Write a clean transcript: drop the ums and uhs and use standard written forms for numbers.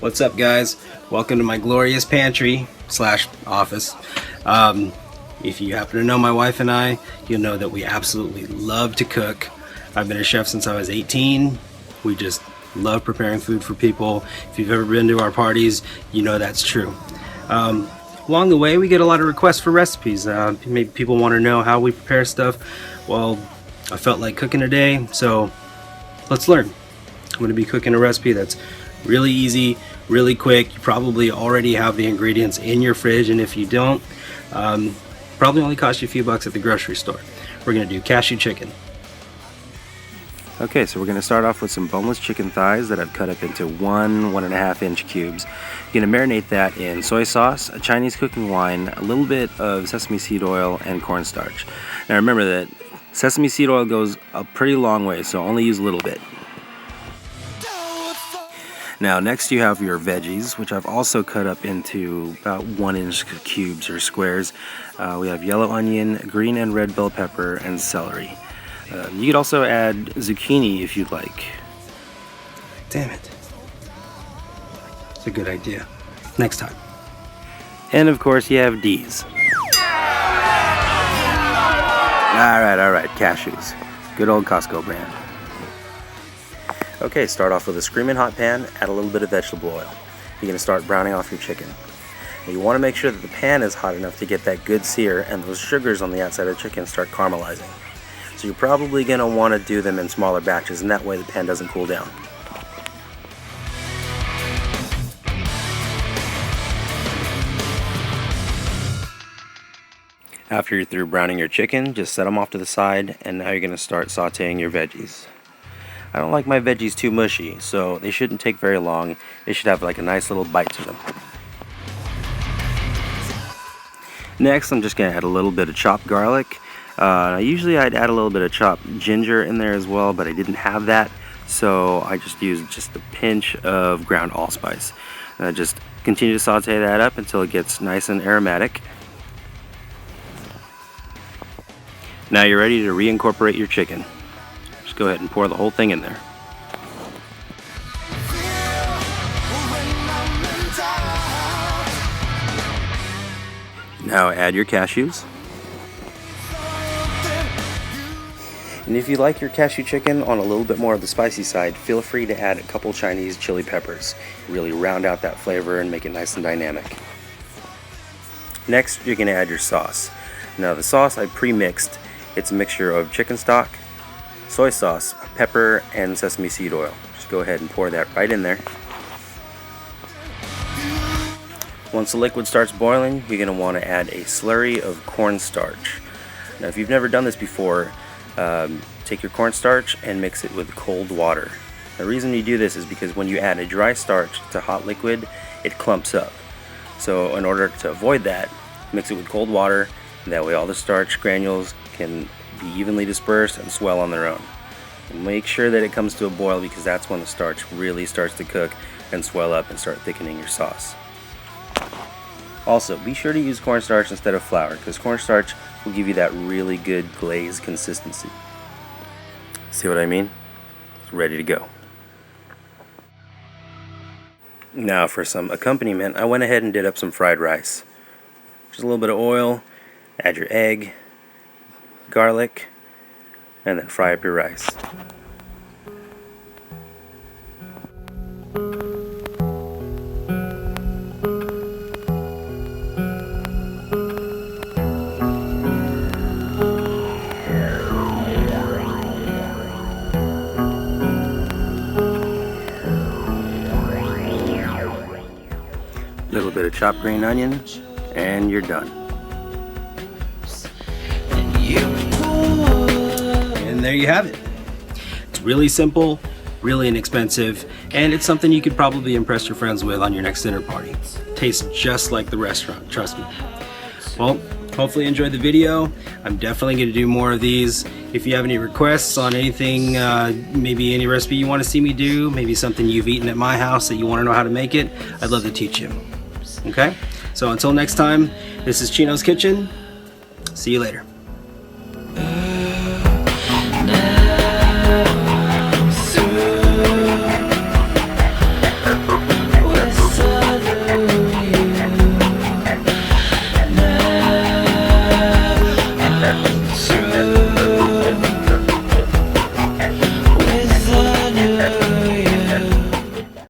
What's up, guys? Welcome to my glorious pantry slash office. If you happen to know my wife and I, you'll know that we absolutely love to cook. I've been a chef since I was 18. We just love preparing food for people. If you've ever been to our parties, you know that's true. Along the way, we get a lot of requests for recipes. Maybe people want to know how we prepare stuff. Well, I felt like cooking today, so let's learn. I'm going to be cooking a recipe that's really easy, really quick. You probably already have the ingredients in your fridge, and if you don't, probably only cost you a few bucks at the grocery store. We're going to do cashew chicken. Okay, so we're going to start off with some boneless chicken thighs that I've cut up into 1.5 inch cubes. You're going to marinate that in soy sauce, a Chinese cooking wine, a little bit of sesame seed oil, and cornstarch. Now remember that sesame seed oil goes a pretty long way, so only use a little bit. Now next you have your veggies, which I've also cut up into about 1 inch cubes or squares. We have yellow onion, green and red bell pepper, and celery. You could also add zucchini if you'd like. Damn it. It's a good idea. Next time. And of course you have these. Alright, cashews. Good old Costco brand. Okay, start off with a screaming hot pan, add a little bit of vegetable oil. You're going to start browning off your chicken. Now you want to make sure that the pan is hot enough to get that good sear and those sugars on the outside of the chicken start caramelizing. So you're probably going to want to do them in smaller batches, and that way the pan doesn't cool down. After you're through browning your chicken, just set them off to the side, and now you're going to start sauteing your veggies. I don't like my veggies too mushy, so they shouldn't take very long. They should have like a nice little bite to them. Next, I'm just going to add a little bit of chopped garlic. Usually I'd add a little bit of chopped ginger in there as well, but I didn't have that, so I just used just a pinch of ground allspice. Just continue to saute that up until it gets nice and aromatic. Now you're ready to reincorporate your chicken. Just go ahead and pour the whole thing in there. Now add your cashews. And if you like your cashew chicken on a little bit more of the spicy side, feel free to add a couple Chinese chili peppers. Really round out that flavor and make it nice and dynamic. Next, you're going to add your sauce. Now the sauce I pre-mixed. It's a mixture of chicken stock, soy sauce, pepper, and sesame seed oil. Just go ahead and pour that right in there. Once the liquid starts boiling, you're going to want to add a slurry of cornstarch. Now if you've never done this before, take your cornstarch and mix it with cold water. The reason you do this is because when you add a dry starch to hot liquid, it clumps up. So in order to avoid that, mix it with cold water, and that way all the starch granules can be evenly dispersed and swell on their own. And make sure that it comes to a boil, because that's when the starch really starts to cook and swell up and start thickening your sauce. Also, be sure to use cornstarch instead of flour, because cornstarch will give you that really good glaze consistency. See what I mean? It's ready to go. Now for some accompaniment, I went ahead and did up some fried rice. Just a little bit of oil, add your egg, garlic, and then fry up your rice. Little bit of chopped green onion, and you're done. And there you have it. It's really simple, really inexpensive, and it's something you could probably impress your friends with on your next dinner party. Tastes just like the restaurant, trust me. Well, hopefully you enjoyed the video. I'm definitely going to do more of these. If you have any requests on anything, maybe any recipe you want to see me do, maybe something you've eaten at my house that you want to know how to make it, I'd love to teach you. Okay? So until next time, this is Chino's Kitchen. See you later.